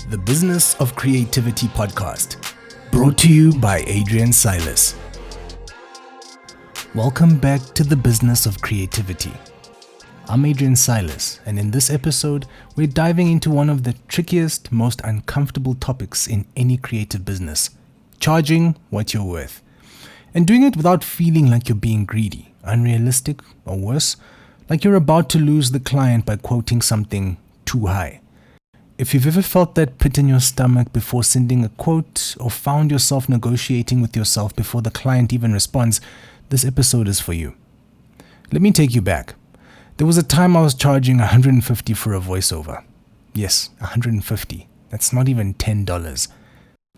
the Business of Creativity podcast, brought to you by Adrian Silas. Welcome back to the Business of Creativity. I'm Adrian Silas, and in this episode, we're diving into one of the trickiest, most uncomfortable topics in any creative business: charging what you're worth. And doing it without feeling like you're being greedy, unrealistic, or worse, like you're about to lose the client by quoting something too high. If you've ever felt that pit in your stomach before sending a quote, or found yourself negotiating with yourself before the client even responds, this episode is for you. Let me take you back. There was a time I was charging $150 for a voiceover. Yes, $150. That's not even $10.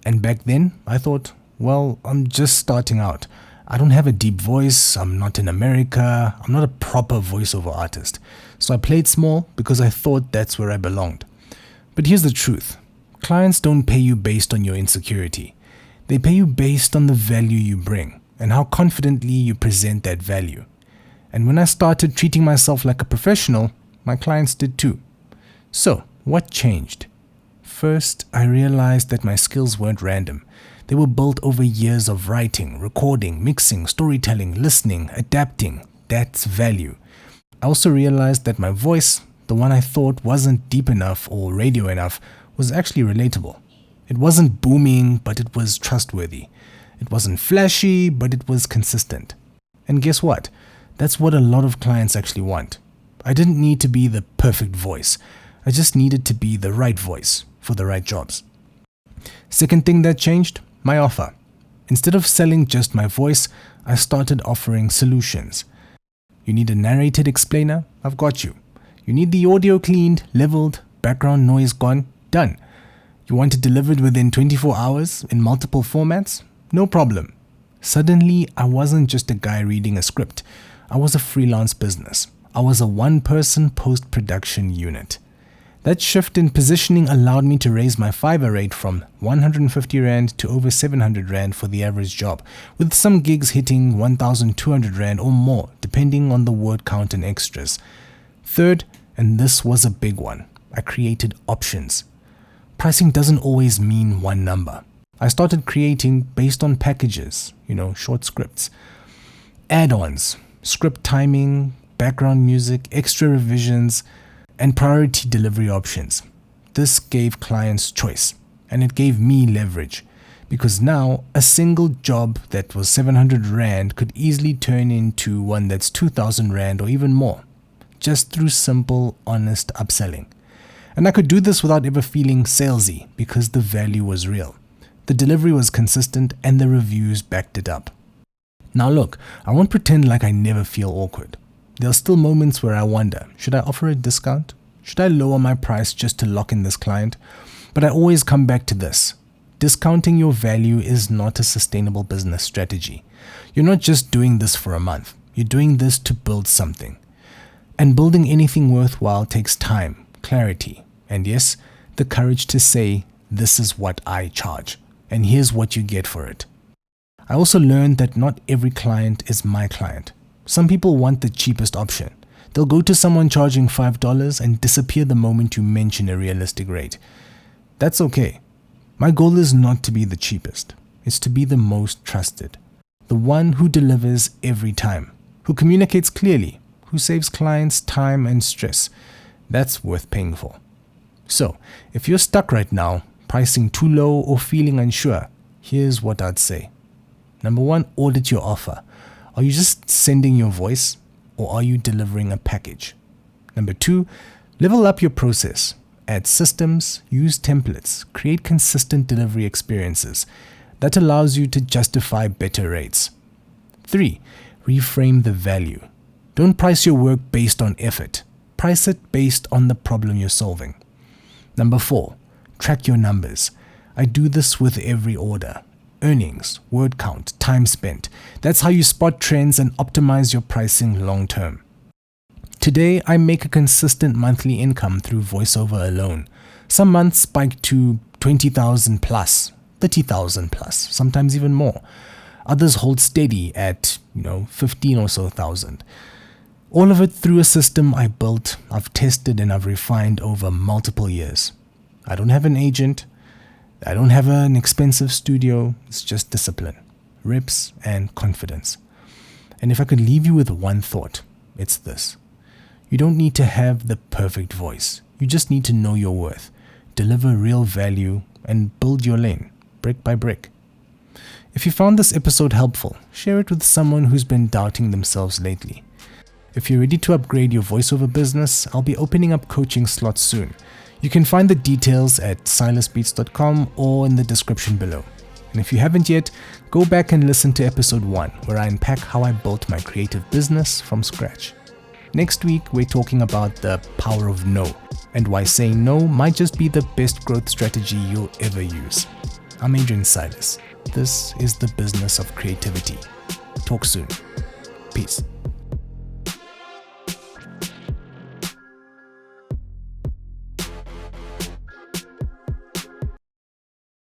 And back then, I thought, well, I'm just starting out. I don't have a deep voice, I'm not in America, I'm not a proper voiceover artist. So I played small because I thought that's where I belonged. But here's the truth. Clients don't pay you based on your insecurity. They pay you based on the value you bring and how confidently you present that value. And when I started treating myself like a professional, my clients did too. So, what changed? First, I realized that my skills weren't random. They were built over years of writing, recording, mixing, storytelling, listening, adapting. That's value. I also realized that my voice, the one I thought wasn't deep enough or radio enough, was actually relatable. It wasn't booming, but it was trustworthy. It wasn't flashy, but it was consistent. And guess what? That's what a lot of clients actually want. I didn't need to be the perfect voice. I just needed to be the right voice for the right jobs. Second thing that changed, my offer. Instead of selling just my voice, I started offering solutions. You need a narrated explainer? I've got you. You need the audio cleaned, leveled, background noise gone? Done. You want it delivered within 24 hours in multiple formats? No problem. Suddenly, I wasn't just a guy reading a script. I was a freelance business. I was a one-person post-production unit. That shift in positioning allowed me to raise my Fiverr rate from 150 Rand to over 700 Rand for the average job, with some gigs hitting 1,200 Rand or more, depending on the word count and extras. Third, and this was a big one, I created options. Pricing doesn't always mean one number. I started creating based on packages, short scripts, add-ons, script timing, background music, extra revisions, and priority delivery options. This gave clients choice, and it gave me leverage, because now a single job that was 700 Rand could easily turn into one that's 2,000 Rand or even more, just through simple, honest upselling. And I could do this without ever feeling salesy, because the value was real. The delivery was consistent, and the reviews backed it up. Now look, I won't pretend like I never feel awkward. There are still moments where I wonder, should I offer a discount? Should I lower my price just to lock in this client? But I always come back to this. Discounting your value is not a sustainable business strategy. You're not just doing this for a month. You're doing this to build something. And building anything worthwhile takes time, clarity, and yes, the courage to say, this is what I charge, and here's what you get for it. I also learned that not every client is my client. Some people want the cheapest option. They'll go to someone charging $5 and disappear the moment you mention a realistic rate. That's okay. My goal is not to be the cheapest. It's to be the most trusted. The one who delivers every time, who communicates clearly, who saves clients time and stress. That's worth paying for. So, if you're stuck right now, pricing too low or feeling unsure, here's what I'd say. Number one, audit your offer. Are you just sending your voice, or are you delivering a package? Number two, level up your process. Add systems, use templates, create consistent delivery experiences. That allows you to justify better rates. 3, reframe the value. Don't price your work based on effort. Price it based on the problem you're solving. Number 4, track your numbers. I do this with every order. Earnings, word count, time spent. That's how you spot trends and optimize your pricing long term. Today, I make a consistent monthly income through voiceover alone. Some months spike to 20,000 plus, 30,000 plus, sometimes even more. Others hold steady at, 15 or so thousand. All of it through a system I built, I've tested, and I've refined over multiple years. I don't have an agent. I don't have an expensive studio. It's just discipline, reps, and confidence. And if I could leave you with one thought, it's this. You don't need to have the perfect voice. You just need to know your worth, deliver real value, and build your lane, brick by brick. If you found this episode helpful, share it with someone who's been doubting themselves lately. If you're ready to upgrade your voiceover business, I'll be opening up coaching slots soon. You can find the details at silasbeats.com or in the description below. And if you haven't yet, go back and listen to episode 1, where I unpack how I built my creative business from scratch. Next week, we're talking about the power of no, and why saying no might just be the best growth strategy you'll ever use. I'm Adrian Silas. This is the business of creativity. Talk soon. Peace.